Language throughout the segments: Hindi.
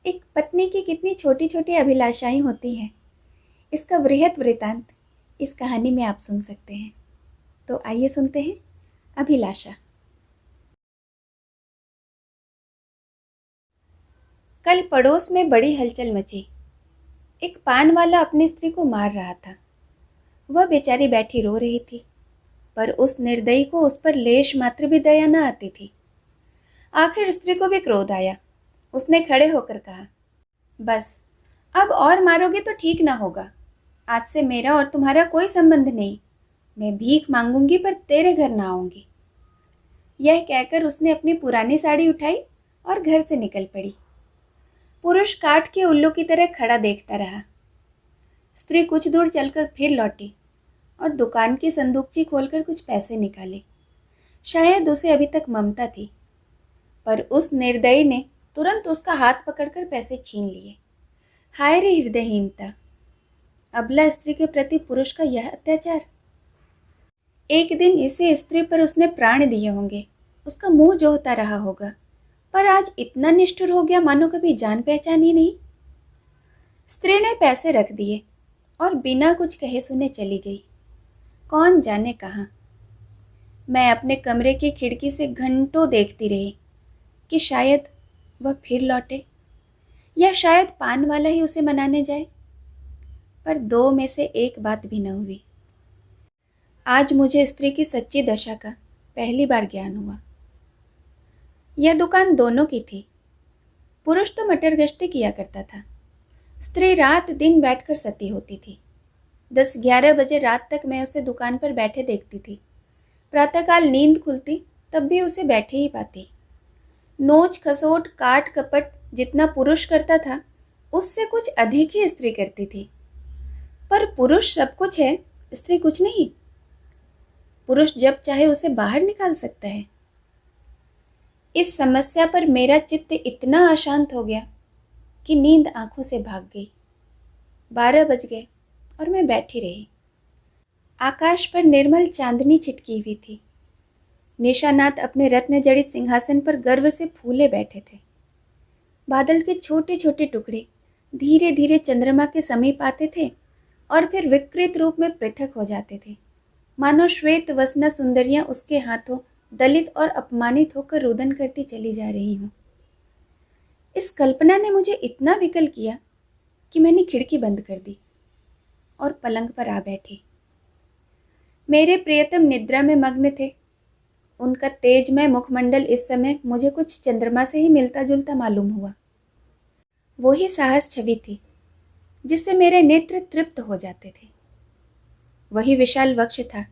एक पत्नी की कितनी छोटी छोटी अभिलाषाएं होती हैं, इसका वृहद वृतांत इस कहानी में आप सुन सकते हैं। तो आइए सुनते हैं अभिलाषा। कल पड़ोस में बड़ी हलचल मची। एक पान वाला अपनी स्त्री को मार रहा था। वह बेचारी बैठी रो रही थी, पर उस निर्दयी को उस पर लेश मात्र भी दया न आती थी। आखिर स्त्री को भी क्रोध आया। उसने खड़े होकर कहा, बस, अब और मारोगे तो ठीक ना होगा। आज से मेरा और तुम्हारा कोई संबंध नहीं। मैं भीख मांगूंगी पर तेरे घर ना आऊंगी। यह कहकर उसने अपनी पुरानी साड़ी उठाई और घर से निकल पड़ी। पुरुष काठ के उल्लू की तरह खड़ा देखता रहा। स्त्री कुछ दूर चलकर फिर लौटी और दुकान की संदूकची खोलकर कुछ पैसे निकाले। शायद उसे अभी तक ममता थी, पर उस निर्दयी ने तुरंत उसका हाथ पकड़कर पैसे छीन लिए। हाय रे हृदयहीनता! अबला स्त्री के प्रति पुरुष का यह अत्याचार। एक दिन इसी स्त्री पर उसने प्राण दिए होंगे, उसका मुंह जोहता रहा होगा, पर आज इतना निष्ठुर हो गया मानो कभी जान पहचान ही नहीं। स्त्री ने पैसे रख दिए और बिना कुछ कहे सुने चली गई, कौन जाने कहाँ। मैं अपने कमरे की खिड़की से घंटों देखती रही कि शायद वह फिर लौटे, या शायद पान वाला ही उसे मनाने जाए, पर दो में से एक बात भी न हुई। आज मुझे स्त्री की सच्ची दशा का पहली बार ज्ञान हुआ। यह दुकान दोनों की थी। पुरुष तो मटर गश्ती किया करता था, स्त्री रात दिन बैठकर सती होती थी। 10-11 बजे रात तक मैं उसे दुकान पर बैठे देखती थी। प्रातःकाल नींद खुलती तब भी उसे बैठे ही पाती। नोच खसोट काट कपट जितना पुरुष करता था, उससे कुछ अधिक ही स्त्री करती थी। पर पुरुष सब कुछ है, स्त्री कुछ नहीं। पुरुष जब चाहे उसे बाहर निकाल सकता है। इस समस्या पर मेरा चित्त इतना अशांत हो गया कि नींद आंखों से भाग गई। 12 बज गए और मैं बैठी रही। आकाश पर निर्मल चांदनी छिटकी हुई थी। निशानाथ अपने रत्न जड़ित सिंहासन पर गर्व से फूले बैठे थे। बादल के छोटे छोटे टुकड़े धीरे धीरे चंद्रमा के समीप आते थे और फिर विकृत रूप में पृथक हो जाते थे, मानो श्वेत वसना सुंदरियां उसके हाथों दलित और अपमानित होकर रुदन करती चली जा रही हूं। इस कल्पना ने मुझे इतना विकल किया कि मैंने खिड़की बंद कर दी और पलंग पर आ बैठी। मेरे प्रियतम निद्रा में मग्न थे। उनका तेजमय मुखमंडल इस समय मुझे कुछ चंद्रमा से ही मिलता जुलता मालूम हुआ। वही साहस छवि थी जिससे मेरे नेत्र तृप्त हो जाते थे। वही विशाल वक्ष था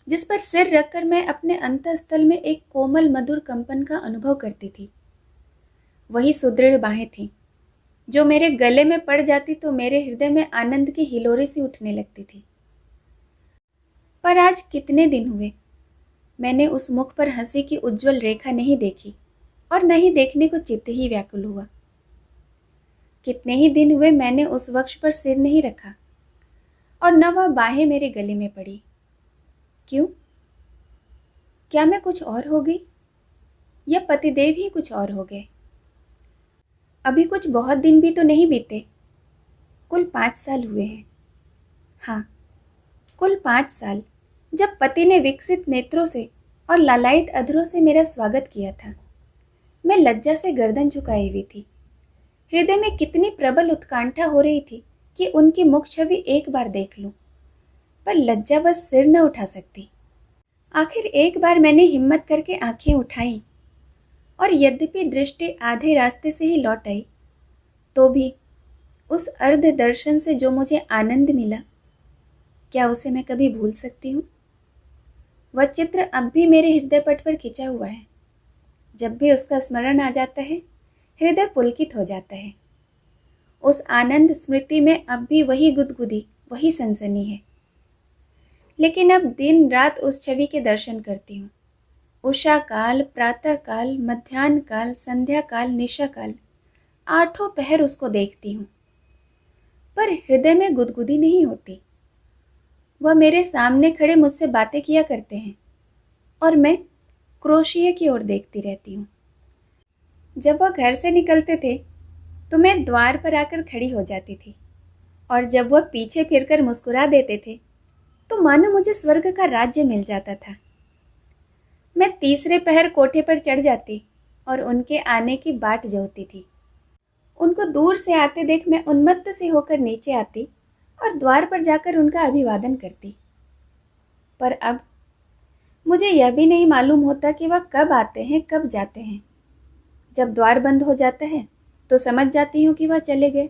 जिस पर सिर रखकर मैं अपने अंतःस्थल में एक कोमल मधुर कंपन का अनुभव करती थी। वही सुदृढ़ बाहें थीं जो मेरे गले में पड़ जाती तो मेरे हृदय में आनंद की हिलोरे सी उठने लगती थी। पर आज कितने दिन हुए मैंने उस मुख पर हंसी की उज्जवल रेखा नहीं देखी और न ही देखने को चित्त ही व्याकुल हुआ। कितने ही दिन हुए मैंने उस वक्ष पर सिर नहीं रखा और न वह बाहें मेरे गले में पड़ी। क्यों? क्या मैं कुछ और हो गई या पतिदेव ही कुछ और हो गए? अभी कुछ बहुत दिन भी तो नहीं बीते, कुल 5 साल हुए हैं। हाँ, कुल 5 साल जब पति ने विकसित नेत्रों से और लालायित अधरों से मेरा स्वागत किया था। मैं लज्जा से गर्दन झुकाई हुई थी। हृदय में कितनी प्रबल उत्कंठा हो रही थी कि उनकी मुख छवि एक बार देख लूं, पर लज्जा बस सिर न उठा सकती। आखिर एक बार मैंने हिम्मत करके आंखें उठाई और यद्यपि दृष्टि आधे रास्ते से ही लौट आई, तो भी उस अर्ध दर्शन से जो मुझे आनंद मिला, क्या उसे मैं कभी भूल सकती हूँ? वह चित्र अब भी मेरे हृदय पट पर खिंचा हुआ है। जब भी उसका स्मरण आ जाता है, हृदय पुलकित हो जाता है। उस आनंद स्मृति में अब भी वही गुदगुदी, वही सनसनी है। लेकिन अब दिन रात उस छवि के दर्शन करती हूँ। उषा काल, प्रातः काल, मध्याह्न काल, संध्या काल, निशा काल, 8 पहर उसको देखती हूँ, पर हृदय में गुदगुदी नहीं होती। वह मेरे सामने खड़े मुझसे बातें किया करते हैं और मैं क्रोशिया की ओर देखती रहती हूँ। जब वह घर से निकलते थे तो मैं द्वार पर आकर खड़ी हो जाती थी, और जब वह पीछे फिरकर मुस्कुरा देते थे तो मानो मुझे स्वर्ग का राज्य मिल जाता था। मैं तीसरे पहर कोठे पर चढ़ जाती और उनके आने की बाट जोहती थी। उनको दूर से आते देख मैं उन्मत्त से होकर नीचे आती और द्वार पर जाकर उनका अभिवादन करती। पर अब मुझे यह भी नहीं मालूम होता कि वह कब आते हैं कब जाते हैं। जब द्वार बंद हो जाता है तो समझ जाती हूँ कि वह चले गए,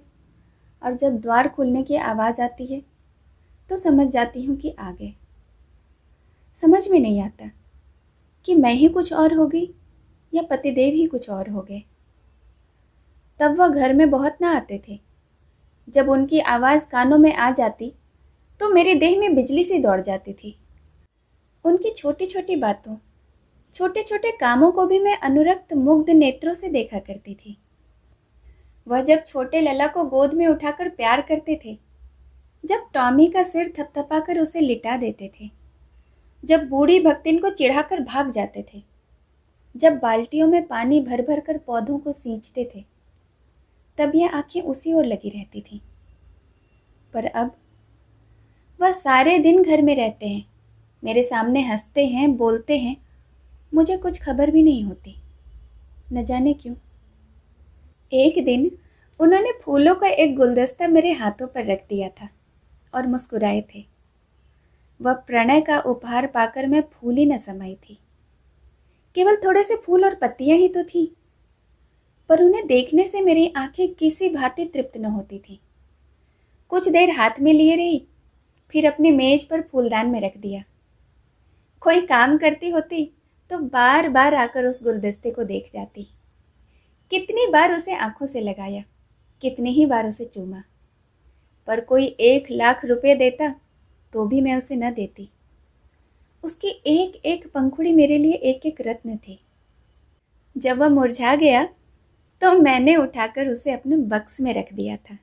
और जब द्वार खुलने की आवाज़ आती है तो समझ जाती हूँ कि आ गए। समझ में नहीं आता कि मैं ही कुछ और हो गई या पतिदेव ही कुछ और हो गए। तब वह घर में बहुत ना आते थे। जब उनकी आवाज़ कानों में आ जाती तो मेरे देह में बिजली सी दौड़ जाती थी। उनकी छोटी छोटी बातों, छोटे छोटे कामों को भी मैं अनुरक्त मुग्ध नेत्रों से देखा करती थी। वह जब छोटे लला को गोद में उठाकर प्यार करते थे, जब टॉमी का सिर थपथपाकर उसे लिटा देते थे, जब बूढ़ी भक्तिन को चिढ़ाकर भाग जाते थे, जब बाल्टियों में पानी भर भर कर पौधों को सींचते थे, तब यह आंखें उसी ओर लगी रहती थीं। पर अब वह सारे दिन घर में रहते हैं, मेरे सामने हंसते हैं, बोलते हैं, मुझे कुछ खबर भी नहीं होती। न जाने क्यों। एक दिन उन्होंने फूलों का एक गुलदस्ता मेरे हाथों पर रख दिया था और मुस्कुराए थे। वह प्रणय का उपहार पाकर मैं फूली न समाई थी। केवल थोड़े से फूल और पत्तियां ही तो थी, पर उन्हें देखने से मेरी आंखें किसी भांति तृप्त न होती थी। कुछ देर हाथ में लिए रही, फिर अपनी मेज पर फूलदान में रख दिया। कोई काम करती होती तो बार बार आकर उस गुलदस्ते को देख जाती। कितनी बार उसे आंखों से लगाया, कितनी ही बार उसे चूमा, पर कोई 1,00,000 रुपए देता तो भी मैं उसे न देती। उसकी एक एक पंखुड़ी मेरे लिए एक एक रत्न थी। जब वह मुरझा गया तो मैंने उठाकर उसे अपने बक्स में रख दिया था।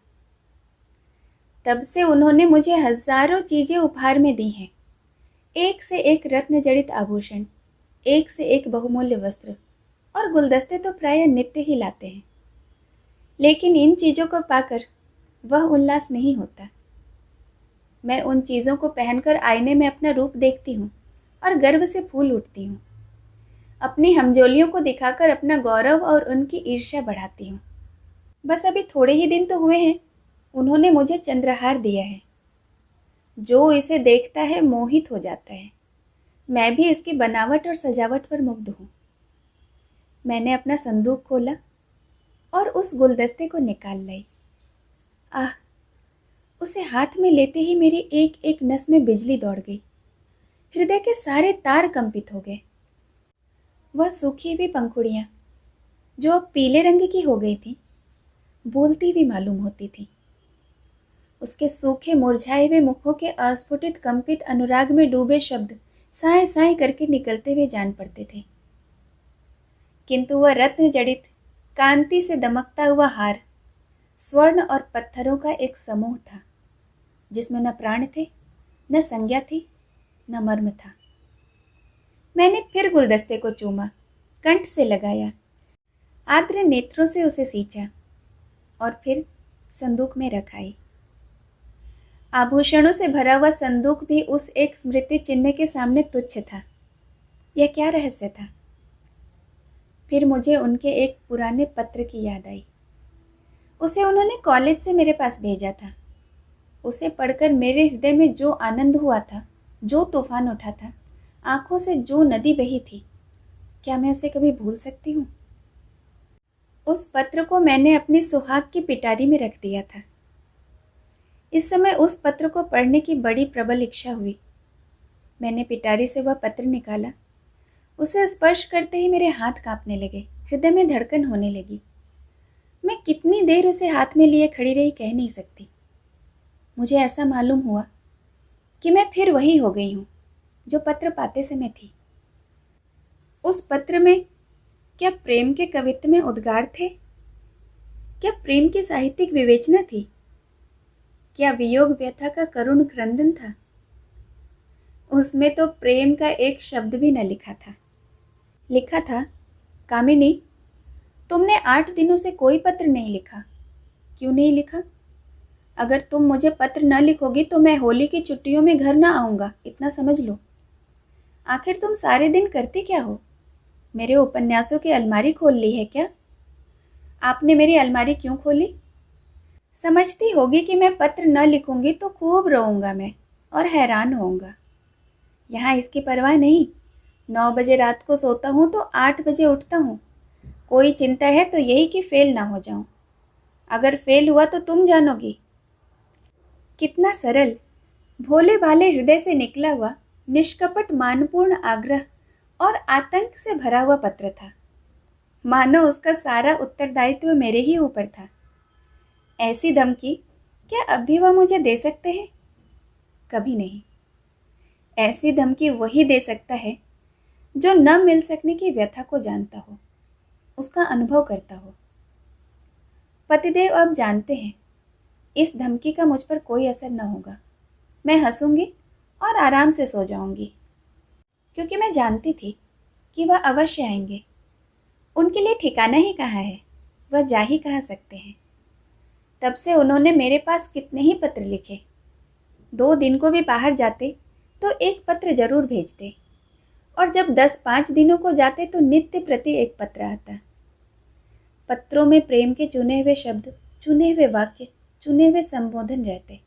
तब से उन्होंने मुझे हजारों चीजें उपहार में दी हैं, एक से एक रत्न जड़ित आभूषण, एक से एक बहुमूल्य वस्त्र, और गुलदस्ते तो प्रायः नित्य ही लाते हैं। लेकिन इन चीजों को पाकर वह उल्लास नहीं होता। मैं उन चीजों को पहनकर आईने में अपना रूप देखती हूँ और गर्व से फूल उठती हूँ। अपनी हमजोलियों को दिखाकर अपना गौरव और उनकी ईर्ष्या बढ़ाती हूँ। बस अभी थोड़े ही दिन तो हुए हैं, उन्होंने मुझे चंद्रहार दिया है। जो इसे देखता है मोहित हो जाता है। मैं भी इसकी बनावट और सजावट पर मुग्ध हूँ। मैंने अपना संदूक खोला और उस गुलदस्ते को निकाल लाई। आह, उसे हाथ में लेते ही मेरी एक एक नस में बिजली दौड़ गई। हृदय के सारे तार कंपित हो गए। वह सूखी हुई पंखुड़ियां, जो अब पीले रंग की हो गई थी, बोलती हुई मालूम होती थी। उसके सूखे मुरझाए हुए मुखों के अस्फुटित कंपित अनुराग में डूबे शब्द साए साए करके निकलते हुए जान पड़ते थे। किंतु वह रत्न जड़ित कांति से दमकता हुआ हार स्वर्ण और पत्थरों का एक समूह था, जिसमें न प्राण थे, न संज्ञा थी, न मर्म था। मैंने फिर गुलदस्ते को चूमा, कंठ से लगाया, आर्द्र नेत्रों से उसे सींचा और फिर संदूक में रख आई। आभूषणों से भरा हुआ संदूक भी उस एक स्मृति चिन्ह के सामने तुच्छ था। यह क्या रहस्य था? फिर मुझे उनके एक पुराने पत्र की याद आई। उसे उन्होंने कॉलेज से मेरे पास भेजा था। उसे पढ़कर मेरे हृदय में जो आनंद हुआ था, जो तूफान उठा था, आंखों से जो नदी बही थी, क्या मैं उसे कभी भूल सकती हूँ? उस पत्र को मैंने अपने सुहाग की पिटारी में रख दिया था। इस समय उस पत्र को पढ़ने की बड़ी प्रबल इच्छा हुई। मैंने पिटारी से वह पत्र निकाला। उसे स्पर्श करते ही मेरे हाथ कांपने लगे, हृदय में धड़कन होने लगी। मैं कितनी देर उसे हाथ में लिए खड़ी रही कह नहीं सकती। मुझे ऐसा मालूम हुआ कि मैं फिर वही हो गई हूँ जो पत्र पाते समय थी। उस पत्र में क्या प्रेम के कवित्व में उद्गार थे? क्या प्रेम की साहित्यिक विवेचना थी? क्या वियोग व्यथा का करुण क्रंदन था? उसमें तो प्रेम का एक शब्द भी न लिखा था। लिखा था, कामिनी, तुमने 8 दिनों से कोई पत्र नहीं लिखा, क्यों नहीं लिखा? अगर तुम मुझे पत्र न लिखोगी तो मैं होली की छुट्टियों में घर न आऊँगा, इतना समझ लो। आखिर तुम सारे दिन करती क्या हो? मेरे उपन्यासों की अलमारी खोल ली है क्या? आपने मेरी अलमारी क्यों खोली? समझती होगी कि मैं पत्र न लिखूंगी तो खूब रोऊंगा मैं और हैरान होऊंगा। यहाँ इसकी परवाह नहीं। 9 बजे रात को सोता हूँ तो 8 बजे उठता हूँ। कोई चिंता है तो यही कि फेल ना हो जाऊं। अगर फेल हुआ तो तुम जानोगी। कितना सरल, भोले भाले हृदय से निकला हुआ निष्कपट मानपूर्ण आग्रह और आतंक से भरा हुआ पत्र था। मानो उसका सारा उत्तरदायित्व मेरे ही ऊपर था। ऐसी धमकी क्या अब भी वह मुझे दे सकते हैं? कभी नहीं। ऐसी धमकी वही दे सकता है जो न मिल सकने की व्यथा को जानता हो, उसका अनुभव करता हो। पतिदेव अब जानते हैं इस धमकी का मुझ पर कोई असर न होगा। मैं हंसूंगी और आराम से सो जाऊंगी, क्योंकि मैं जानती थी कि वह अवश्य आएंगे। उनके लिए ठिकाना ही कहाँ है, वह जा ही कहाँ सकते हैं। तब से उन्होंने मेरे पास कितने ही पत्र लिखे। 2 दिन को भी बाहर जाते तो एक पत्र जरूर भेजते, और जब 10-5 दिनों को जाते तो नित्य प्रति एक पत्र आता। पत्रों में प्रेम के चुने हुए शब्द, चुने हुए वाक्य, चुने हुए संबोधन रहते।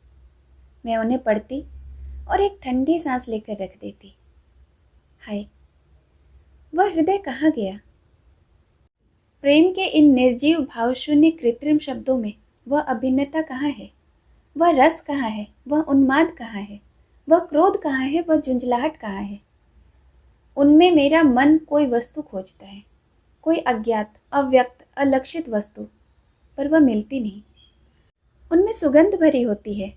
मैं उन्हें पढ़ती और एक ठंडी सांस लेकर रख देती। हाय, वह हृदय कहाँ गया? प्रेम के इन निर्जीव भावशून्य कृत्रिम शब्दों में वह अभिन्नता कहाँ है? वह रस कहाँ है? वह उन्माद कहाँ है? वह क्रोध कहाँ है? वह झुंझलाहट कहाँ है? उनमें मेरा मन कोई वस्तु खोजता है, कोई अज्ञात, अव्यक्त, अलक्षित वस्तु, पर वह मिलती नहीं। उनमें सुगंध भरी होती है।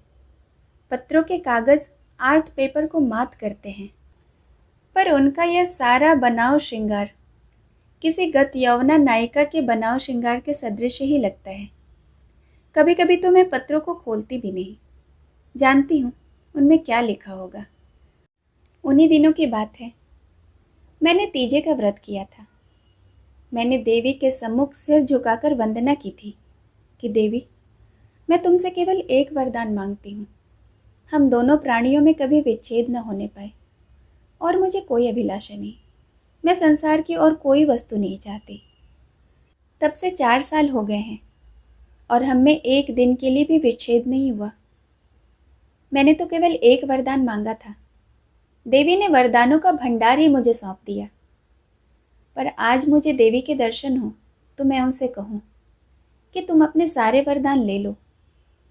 पत्रों के कागज आर्ट पेपर को मात करते हैं, पर उनका यह सारा बनाव श्रृंगार किसी गत यौवना नायिका के बनाव श्रृंगार के सदृश ही लगता है। कभी कभी तो मैं पत्रों को खोलती भी नहीं, जानती हूँ उनमें क्या लिखा होगा। उन्हीं दिनों की बात है, मैंने तीजे का व्रत किया था। मैंने देवी के सम्मुख सिर झुकाकर वंदना की थी कि देवी, मैं तुमसे केवल एक वरदान मांगती हूँ। हम दोनों प्राणियों में कभी विच्छेद न होने पाए, और मुझे कोई अभिलाषा नहीं। मैं संसार की और कोई वस्तु नहीं चाहती। तब से 4 साल हो गए हैं और हम में एक दिन के लिए भी विच्छेद नहीं हुआ। मैंने तो केवल एक वरदान मांगा था। देवी ने वरदानों का भंडार ही मुझे सौंप दिया। पर आज मुझे देवी के दर्शन हो तो मैं उनसे कहूँ कि तुम अपने सारे वरदान ले लो,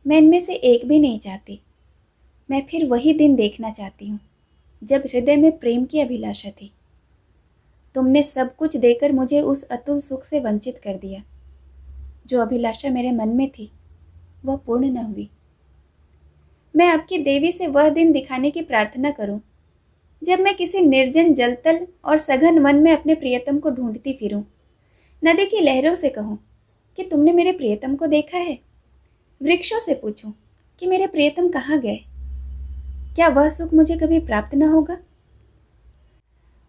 मैं इनमें से एक भी नहीं चाहती। मैं फिर वही दिन देखना चाहती हूँ जब हृदय में प्रेम की अभिलाषा थी। तुमने सब कुछ देकर मुझे उस अतुल सुख से वंचित कर दिया। जो अभिलाषा मेरे मन में थी वह पूर्ण न हुई। मैं आपकी देवी से वह दिन दिखाने की प्रार्थना करूं जब मैं किसी निर्जन जलतल और सघन वन में अपने प्रियतम को ढूंढती फिरूं। नदी की लहरों से कहूं कि तुमने मेरे प्रियतम को देखा है। वृक्षों से पूछूं कि मेरे प्रियतम कहाँ गए। क्या वह सुख मुझे कभी प्राप्त न होगा?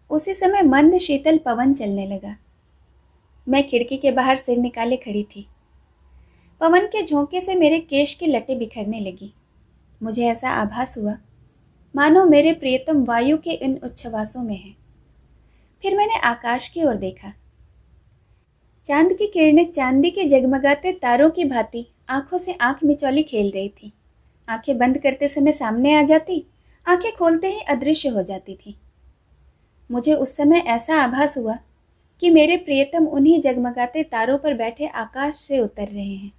उसी समय मंद शीतल पवन चलने लगा। मैं खिड़की के बाहर सिर निकाले खड़ी थी। पवन के झोंके से मेरे केश की लटें बिखरने लगी। मुझे ऐसा आभास हुआ मानो मेरे प्रियतम वायु के इन उच्छ्वासों में है। फिर मैंने आकाश की ओर देखा। चांद की किरणें चांदी के जगमगाते तारों की भांति आंखों से आंख मिचौली खेल रही थी। आंखें बंद करते समय सामने आ जाती, आंखें खोलते ही अदृश्य हो जाती थी। मुझे उस समय ऐसा आभास हुआ कि मेरे प्रियतम उन्हीं जगमगाते तारों पर बैठे आकाश से उतर रहे हैं।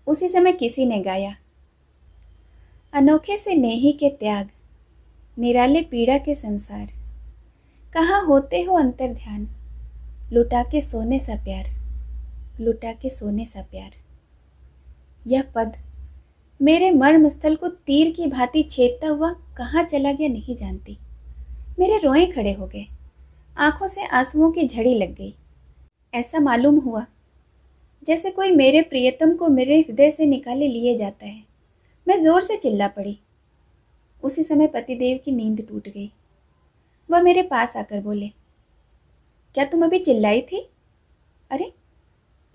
उसी समय किसी ने गाया, अनोखे से नेही के त्याग, निराले पीड़ा के संसार, कहाँ होते हो अंतर ध्यान, लुटा के सोने सा प्यार, लुटा के सोने सा प्यार। यह पद मेरे मर्म स्थल को तीर की भांति छेदता हुआ कहाँ चला गया नहीं जानती। मेरे रोए खड़े हो गए, आंखों से आंसुओं की झड़ी लग गई। ऐसा मालूम हुआ जैसे कोई मेरे प्रियतम को मेरे हृदय से निकाले लिए जाता है। मैं जोर से चिल्ला पड़ी। उसी समय पतिदेव की नींद टूट गई। वह मेरे पास आकर बोले, क्या तुम अभी चिल्लाई थी? अरे,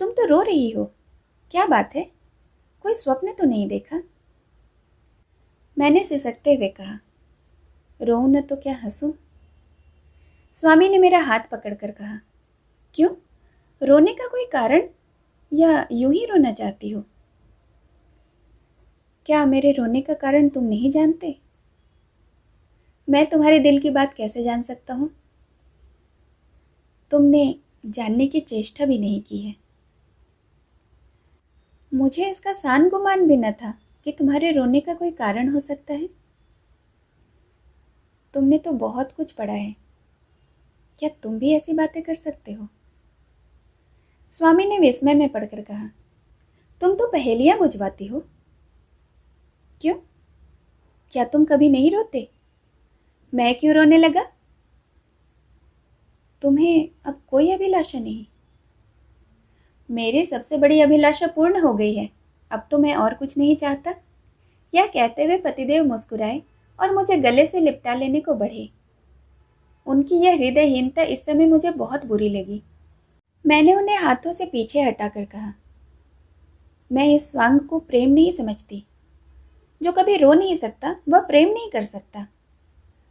तुम तो रो रही हो, क्या बात है? कोई स्वप्न तो नहीं देखा? मैंने सिसकते हुए कहा। रोऊं न तो क्या हंसूं? स्वामी ने मेरा हाथ पकड़कर कहा, क्यों? रोने का कोई कारण, या यूं ही रोना चाहती हो? क्या मेरे रोने का कारण तुम नहीं जानते? मैं तुम्हारे दिल की बात कैसे जान सकता हूं? तुमने जानने की चेष्टा भी नहीं की है। मुझे इसका सान गुमान भी न था कि तुम्हारे रोने का कोई कारण हो सकता है। तुमने तो बहुत कुछ पढ़ा है, क्या तुम भी ऐसी बातें कर सकते हो? स्वामी ने विस्मय में पढ़कर कहा, तुम तो पहेलियां बुझवाती हो। क्यों? क्या तुम कभी नहीं रोते? मैं क्यों रोने लगा? तुम्हें अब कोई अभिलाषा नहीं? मेरी सबसे बड़ी अभिलाषा पूर्ण हो गई है, अब तो मैं और कुछ नहीं चाहता। यह कहते हुए पतिदेव मुस्कुराए और मुझे गले से लिपटा लेने को बढ़े। उनकी यह हृदयहीनता इस समय मुझे बहुत बुरी लगी। मैंने उन्हें हाथों से पीछे हटाकर कहा, मैं इस स्वांग को प्रेम नहीं समझती। जो कभी रो नहीं सकता वह प्रेम नहीं कर सकता।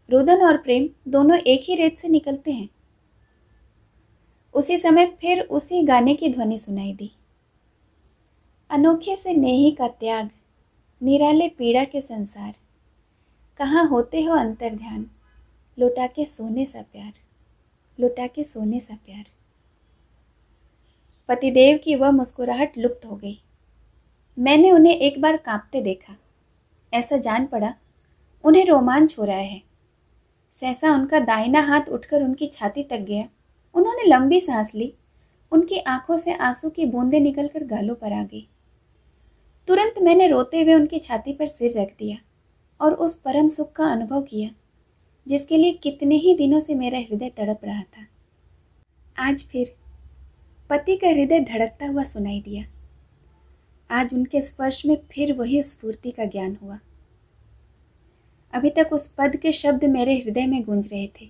रुदन और प्रेम दोनों एक ही रेत से निकलते हैं। उसी समय फिर उसी गाने की ध्वनि सुनाई दी। अनोखे से नेही का त्याग, निराले पीड़ा के संसार, कहाँ होते हो अंतर ध्यान, लुटा के सोने सा प्यार, लुटा के सोने सा प्यार। पतिदेव की वह मुस्कुराहट लुप्त हो गई। मैंने उन्हें एक बार कांपते देखा। ऐसा जान पड़ा उन्हें रोमांच हो रहा है। सहसा उनका दाहिना हाथ उठकर उनकी छाती तक गया। उन्होंने लंबी सांस ली। उनकी आंखों से आंसू की बूंदें निकलकर गालों पर आ गई। तुरंत मैंने रोते हुए उनकी छाती पर सिर रख दिया और उस परम सुख का अनुभव किया जिसके लिए कितने ही दिनों से मेरा हृदय तड़प रहा था। आज फिर पति का हृदय धड़कता हुआ सुनाई दिया। आज उनके स्पर्श में फिर वही स्फूर्ति का ज्ञान हुआ। अभी तक उस पद के शब्द मेरे हृदय में गूंज रहे थे,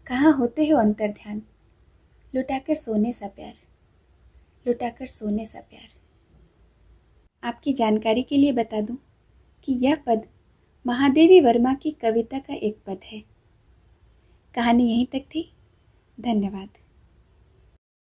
कहाँ होते हो अंतर ध्यान, लुटाकर सोने सा प्यार, लुटाकर सोने सा प्यार। आपकी जानकारी के लिए बता दूं कि यह पद महादेवी वर्मा की कविता का एक पद है। कहानी यहीं तक थी। धन्यवाद।